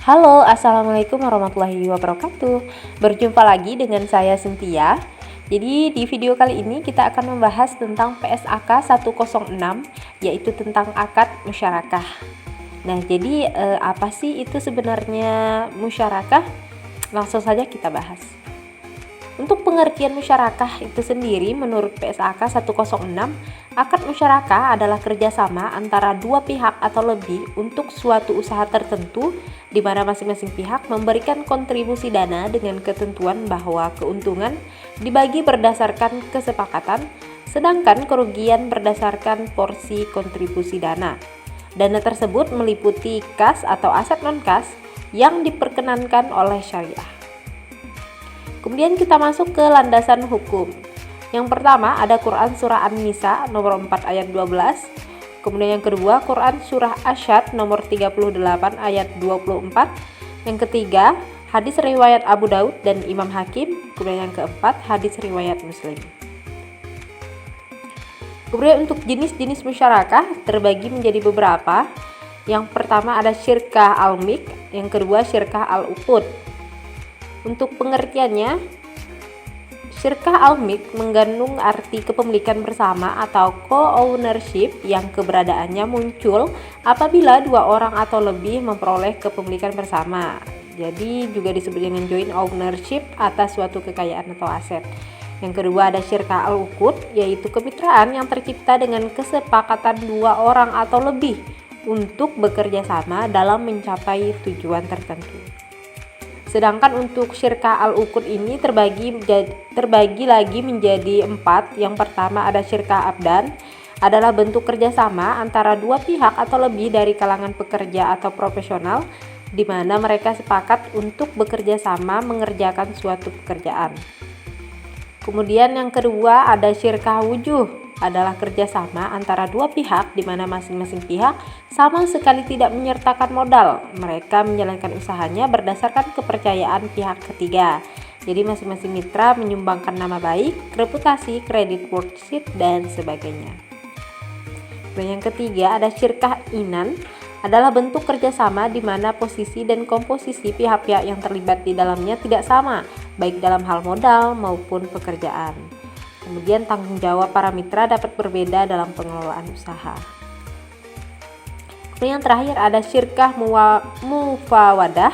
Halo, Assalamualaikum warahmatullahi wabarakatuh. Berjumpa lagi dengan saya Cynthia. Jadi di video kali ini kita akan membahas tentang PSAK 106, yaitu tentang akad musyarakah. Nah, jadi apa sih itu sebenarnya musyarakah? Langsung saja kita bahas. Untuk pengertian musyarakah itu sendiri, menurut PSAK 106, akad musyarakah adalah kerjasama antara dua pihak atau lebih untuk suatu usaha tertentu di mana masing-masing pihak memberikan kontribusi dana dengan ketentuan bahwa keuntungan dibagi berdasarkan kesepakatan, sedangkan kerugian berdasarkan porsi kontribusi dana. Dana tersebut meliputi kas atau aset non-kas yang diperkenankan oleh syariah. Kemudian kita masuk ke landasan hukum. Yang pertama ada Quran Surah An-Nisa nomor 4 ayat 12. Kemudian yang kedua Quran Surah Asyad nomor 38 ayat 24. Yang ketiga hadis riwayat Abu Daud dan Imam Hakim. Kemudian yang keempat hadis riwayat Muslim. Kemudian untuk jenis-jenis musyarakah terbagi menjadi beberapa. Yang pertama ada syirkah al-mik, yang kedua syirkah al-uqud. Untuk pengertiannya, syirkah al-mik mengandung arti kepemilikan bersama atau co-ownership yang keberadaannya muncul apabila dua orang atau lebih memperoleh kepemilikan bersama. Jadi juga disebut dengan joint ownership atas suatu kekayaan atau aset. Yang kedua ada syirkah al-uqud, yaitu kemitraan yang tercipta dengan kesepakatan dua orang atau lebih untuk bekerja sama dalam mencapai tujuan tertentu. Sedangkan untuk syirkah al-uqud ini terbagi lagi menjadi 4. Yang pertama ada syirkah abdan, adalah bentuk kerjasama antara dua pihak atau lebih dari kalangan pekerja atau profesional di mana mereka sepakat untuk bekerja sama mengerjakan suatu pekerjaan. Kemudian yang kedua ada syirkah wujuh, adalah kerjasama antara dua pihak di mana masing-masing pihak sama sekali tidak menyertakan modal. Mereka menjalankan usahanya berdasarkan kepercayaan pihak ketiga. Jadi masing-masing mitra menyumbangkan nama baik, reputasi, kredit worksheet, dan sebagainya. Dan yang ketiga ada syirkah inan, adalah bentuk kerjasama di mana posisi dan komposisi pihak-pihak yang terlibat di dalamnya tidak sama, baik dalam hal modal maupun pekerjaan. Kemudian tanggung jawab para mitra dapat berbeda dalam pengelolaan usaha. Kemudian yang terakhir ada syirkah mufawadah,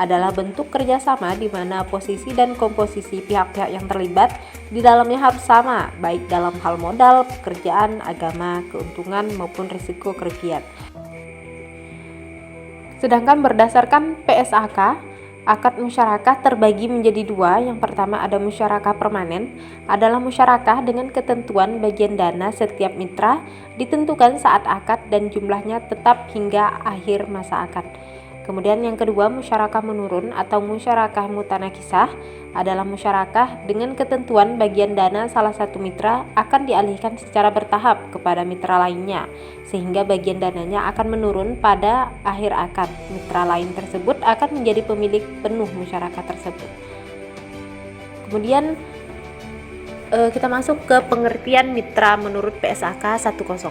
adalah bentuk kerjasama di mana posisi dan komposisi pihak-pihak yang terlibat di dalamnya harus sama, baik dalam hal modal, pekerjaan, agama, keuntungan maupun risiko kerugian. Sedangkan berdasarkan PSAK, akad musyarakah terbagi menjadi 2. Yang pertama ada musyarakah permanen, adalah musyarakah dengan ketentuan bagian dana setiap mitra ditentukan saat akad dan jumlahnya tetap hingga akhir masa akad. Kemudian yang kedua musyarakah menurun atau musyarakah mutanakisah, adalah musyarakah dengan ketentuan bagian dana salah satu mitra akan dialihkan secara bertahap kepada mitra lainnya, sehingga bagian dananya akan menurun pada akhir akad. Mitra lain tersebut akan menjadi pemilik penuh musyarakah tersebut. Kemudian kita masuk ke pengertian mitra menurut PSAK 106.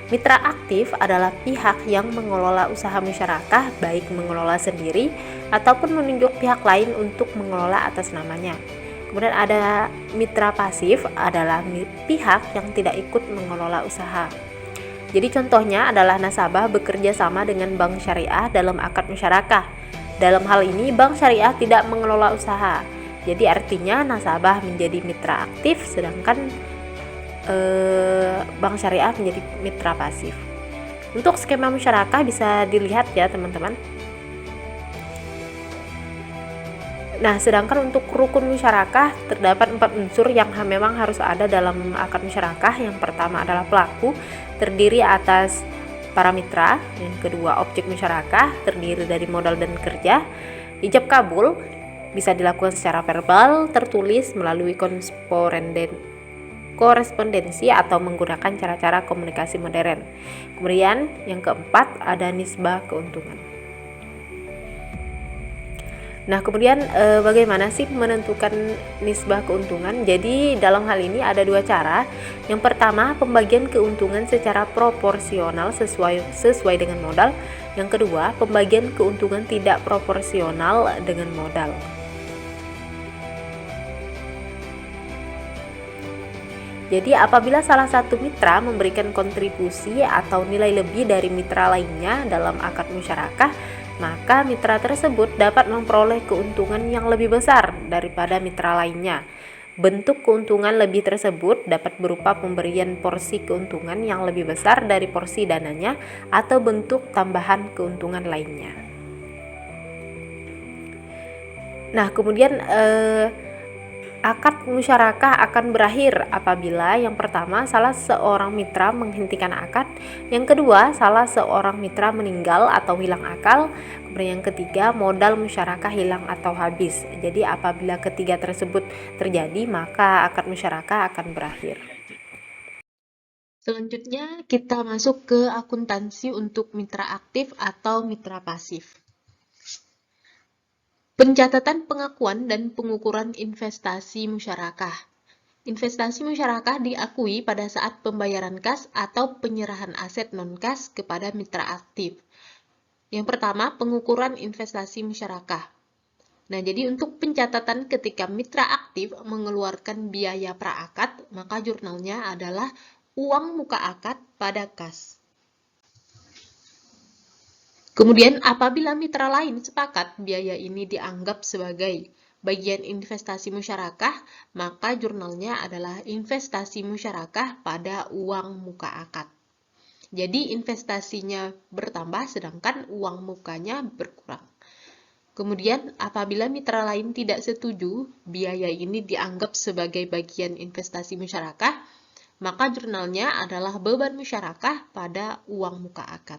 Mitra aktif adalah pihak yang mengelola usaha musyarakah, baik mengelola sendiri ataupun menunjuk pihak lain untuk mengelola atas namanya. Kemudian ada mitra pasif, adalah pihak yang tidak ikut mengelola usaha. Jadi contohnya adalah nasabah bekerja sama dengan bank syariah dalam akad musyarakah. Dalam hal ini bank syariah tidak mengelola usaha. Jadi artinya nasabah menjadi mitra aktif, sedangkan bank syariah menjadi mitra pasif. Untuk skema musyarakah bisa dilihat ya teman-teman. Nah, sedangkan untuk rukun musyarakah terdapat 4 unsur yang memang harus ada dalam akad musyarakah. Yang pertama adalah pelaku, terdiri atas para mitra. Yang kedua objek musyarakah, terdiri dari modal dan kerja. Ijab kabul bisa dilakukan secara verbal, tertulis, melalui korespondensi atau menggunakan cara-cara komunikasi modern. Kemudian yang keempat ada nisbah keuntungan. Nah, kemudian bagaimana sih menentukan nisbah keuntungan? Jadi, dalam hal ini ada dua cara. Yang pertama, pembagian keuntungan secara proporsional sesuai dengan modal. Yang kedua, pembagian keuntungan tidak proporsional dengan modal. Jadi, apabila salah satu mitra memberikan kontribusi atau nilai lebih dari mitra lainnya dalam akad musyarakah, maka mitra tersebut dapat memperoleh keuntungan yang lebih besar daripada mitra lainnya. Bentuk keuntungan lebih tersebut dapat berupa pemberian porsi keuntungan yang lebih besar dari porsi dananya atau bentuk tambahan keuntungan lainnya. Nah, kemudian akad musyarakah akan berakhir apabila yang pertama salah seorang mitra menghentikan akad, yang kedua salah seorang mitra meninggal atau hilang akal, kemudian yang ketiga modal musyarakah hilang atau habis. Jadi apabila ketiga tersebut terjadi, maka akad musyarakah akan berakhir. Selanjutnya kita masuk ke akuntansi untuk mitra aktif atau mitra pasif. Pencatatan pengakuan dan pengukuran investasi musyarakah. Investasi musyarakah diakui pada saat pembayaran kas atau penyerahan aset non-kas kepada mitra aktif. Yang pertama, pengukuran investasi musyarakah. Nah, jadi untuk pencatatan ketika mitra aktif mengeluarkan biaya praakad, maka jurnalnya adalah uang muka akad pada kas. Kemudian, apabila mitra lain sepakat biaya ini dianggap sebagai bagian investasi musyarakah, maka jurnalnya adalah investasi musyarakah pada uang muka akad. Jadi, investasinya bertambah sedangkan uang mukanya berkurang. Kemudian, apabila mitra lain tidak setuju biaya ini dianggap sebagai bagian investasi musyarakah, maka jurnalnya adalah beban musyarakah pada uang muka akad.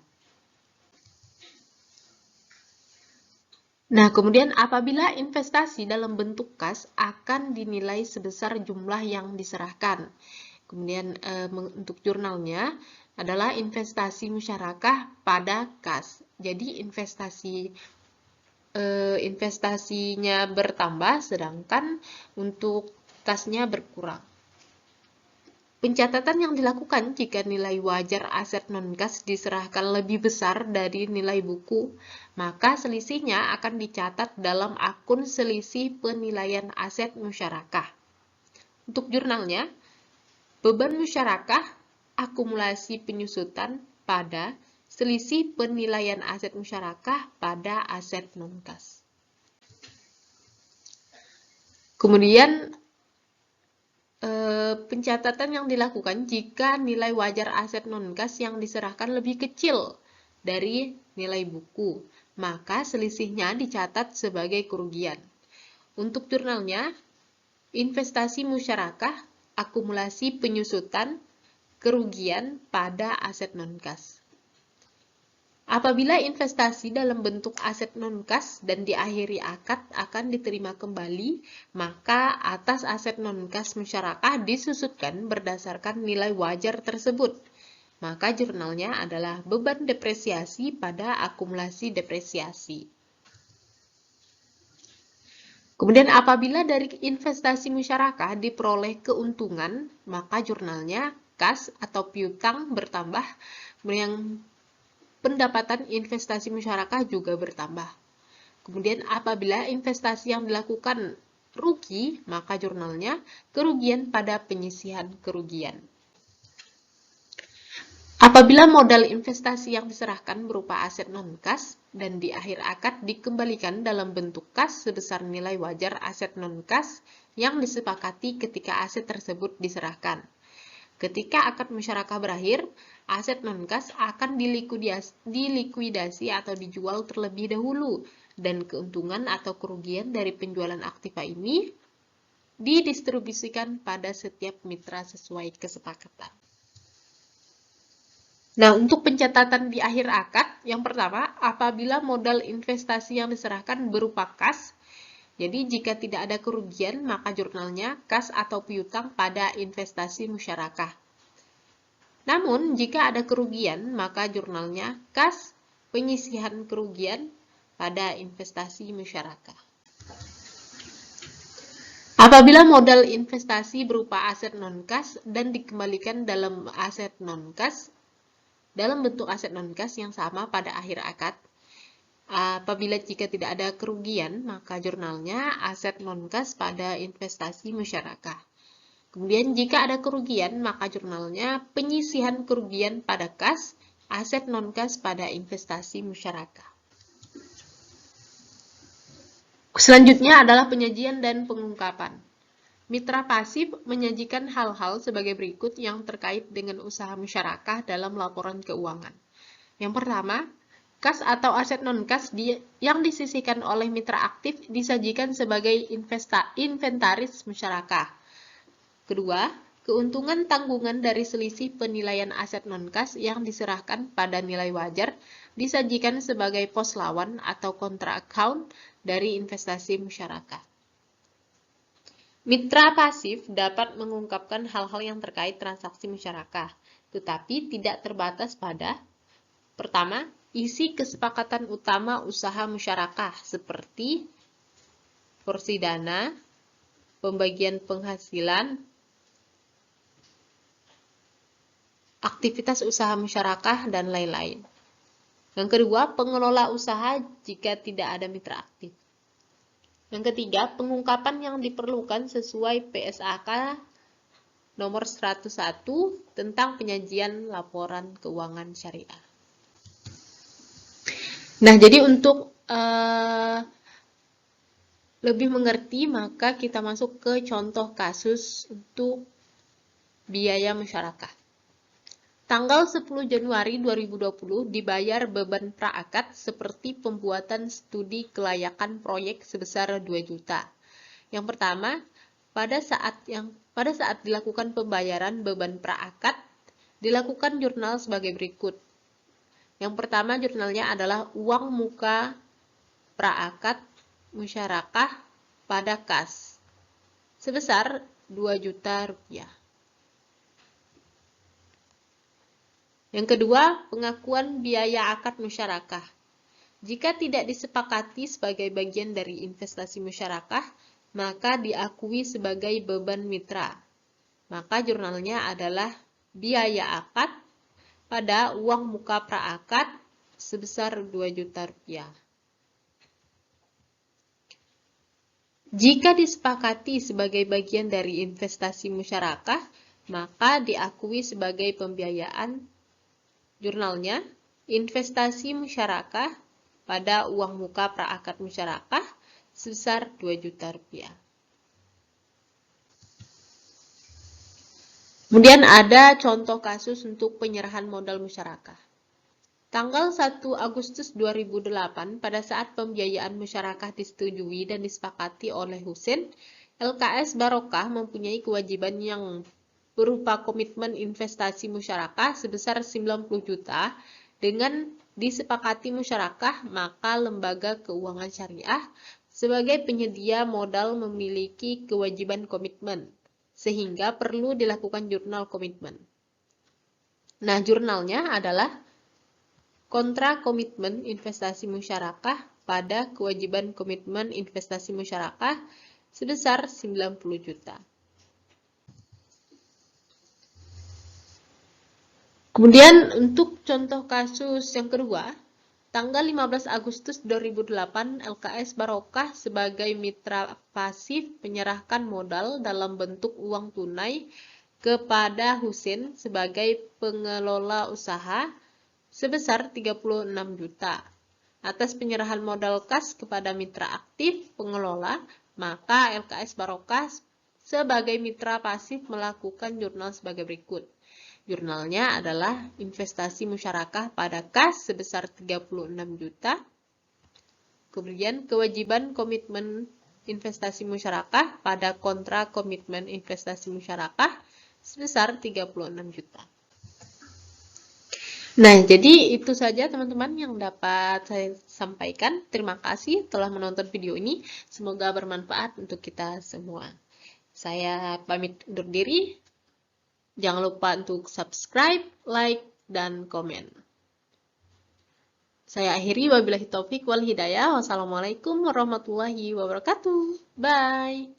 Nah, kemudian apabila investasi dalam bentuk kas akan dinilai sebesar jumlah yang diserahkan. Kemudian untuk jurnalnya adalah investasi musyarakah pada kas. Jadi investasinya bertambah sedangkan untuk kasnya berkurang. Pencatatan yang dilakukan jika nilai wajar aset non-kas diserahkan lebih besar dari nilai buku, maka selisihnya akan dicatat dalam akun selisih penilaian aset musyarakah. Untuk jurnalnya, beban musyarakah akumulasi penyusutan pada selisih penilaian aset musyarakah pada aset non-kas. Kemudian pencatatan yang dilakukan jika nilai wajar aset non-kas yang diserahkan lebih kecil dari nilai buku, maka selisihnya dicatat sebagai kerugian. Untuk jurnalnya, investasi musyarakah, akumulasi penyusutan, kerugian pada aset non-kas. Apabila investasi dalam bentuk aset non-kas dan diakhiri akad akan diterima kembali, maka atas aset non-kas musyarakah disusutkan berdasarkan nilai wajar tersebut. Maka jurnalnya adalah beban depresiasi pada akumulasi depresiasi. Kemudian apabila dari investasi musyarakah diperoleh keuntungan, maka jurnalnya kas atau piutang bertambah, yang pendapatan investasi musyarakah juga bertambah. Kemudian apabila investasi yang dilakukan rugi, maka jurnalnya kerugian pada penyisihan kerugian. Apabila modal investasi yang diserahkan berupa aset non-kas dan di akhir akad dikembalikan dalam bentuk kas sebesar nilai wajar aset non-kas yang disepakati ketika aset tersebut diserahkan. Ketika akad musyarakah berakhir, aset non-kas akan dilikuidasi atau dijual terlebih dahulu, dan keuntungan atau kerugian dari penjualan aktiva ini didistribusikan pada setiap mitra sesuai kesepakatan. Nah, untuk pencatatan di akhir akad, yang pertama, apabila modal investasi yang diserahkan berupa kas, jadi jika tidak ada kerugian, maka jurnalnya kas atau piutang pada investasi musyarakah. Namun, jika ada kerugian, maka jurnalnya kas penyisihan kerugian pada investasi musyarakah. Apabila modal investasi berupa aset non-kas dan dikembalikan dalam aset non-kas, dalam bentuk aset non-kas yang sama pada akhir akad, apabila jika tidak ada kerugian, maka jurnalnya aset non-kas pada investasi musyarakah. Kemudian jika ada kerugian, maka jurnalnya penyisihan kerugian pada kas, aset non-kas pada investasi musyarakah. Selanjutnya adalah penyajian dan pengungkapan. Mitra pasif menyajikan hal-hal sebagai berikut yang terkait dengan usaha musyarakah dalam laporan keuangan. Yang pertama, kas atau aset non-kas yang disisihkan oleh mitra aktif disajikan sebagai inventaris musyarakah. Kedua, keuntungan tanggungan dari selisih penilaian aset non-kas yang diserahkan pada nilai wajar disajikan sebagai pos lawan atau kontra account dari investasi musyarakah. Mitra pasif dapat mengungkapkan hal-hal yang terkait transaksi musyarakah, tetapi tidak terbatas pada: pertama, isi kesepakatan utama usaha musyarakah seperti porsi dana, pembagian penghasilan, aktivitas usaha musyarakah, dan lain-lain. Yang kedua, pengelola usaha jika tidak ada mitra aktif. Yang ketiga, pengungkapan yang diperlukan sesuai PSAK nomor 101 tentang penyajian laporan keuangan syariah. Nah, jadi untuk lebih mengerti, maka kita masuk ke contoh kasus untuk biaya musyarakah. Tanggal 10 Januari 2020 dibayar beban praakad seperti pembuatan studi kelayakan proyek sebesar 2 juta. Yang pertama, pada saat dilakukan pembayaran beban praakad, dilakukan jurnal sebagai berikut. Yang pertama, jurnalnya adalah uang muka praakad musyarakah pada kas sebesar 2 juta rupiah. Yang kedua, pengakuan biaya akad musyarakah. Jika tidak disepakati sebagai bagian dari investasi musyarakah, maka diakui sebagai beban mitra. Maka jurnalnya adalah biaya akad pada uang muka praakad sebesar 2 juta rupiah. Jika disepakati sebagai bagian dari investasi musyarakah, maka diakui sebagai pembiayaan. Jurnalnya, investasi musyarakah pada uang muka praakad musyarakah sebesar 2 juta rupiah. Kemudian ada contoh kasus untuk penyerahan modal musyarakah. Tanggal 1 Agustus 2008, pada saat pembiayaan musyarakah disetujui dan disepakati oleh Husin, LKS Barokah mempunyai kewajiban yang berupa komitmen investasi musyarakah sebesar 90 juta dengan disepakati musyarakah, maka lembaga keuangan syariah sebagai penyedia modal memiliki kewajiban komitmen, sehingga perlu dilakukan jurnal komitmen. Nah, jurnalnya adalah kontra komitmen investasi musyarakah pada kewajiban komitmen investasi musyarakah sebesar 90 juta. Kemudian untuk contoh kasus yang kedua, tanggal 15 Agustus 2008, LKS Barokah sebagai mitra pasif menyerahkan modal dalam bentuk uang tunai kepada Husin sebagai pengelola usaha sebesar 36 juta. Atas penyerahan modal kas kepada mitra aktif pengelola, maka LKS Barokah sebagai mitra pasif melakukan jurnal sebagai berikut. Jurnalnya adalah investasi musyarakah pada kas sebesar 36 juta. Kemudian kewajiban komitmen investasi musyarakah pada kontra komitmen investasi musyarakah sebesar 36 juta. Nah, jadi itu saja teman-teman yang dapat saya sampaikan. Terima kasih telah menonton video ini. Semoga bermanfaat untuk kita semua. Saya pamit undur diri. Jangan lupa untuk subscribe, like, dan komen. Saya akhiri, wabillahi taufik wal hidayah. Wassalamualaikum warahmatullahi wabarakatuh. Bye.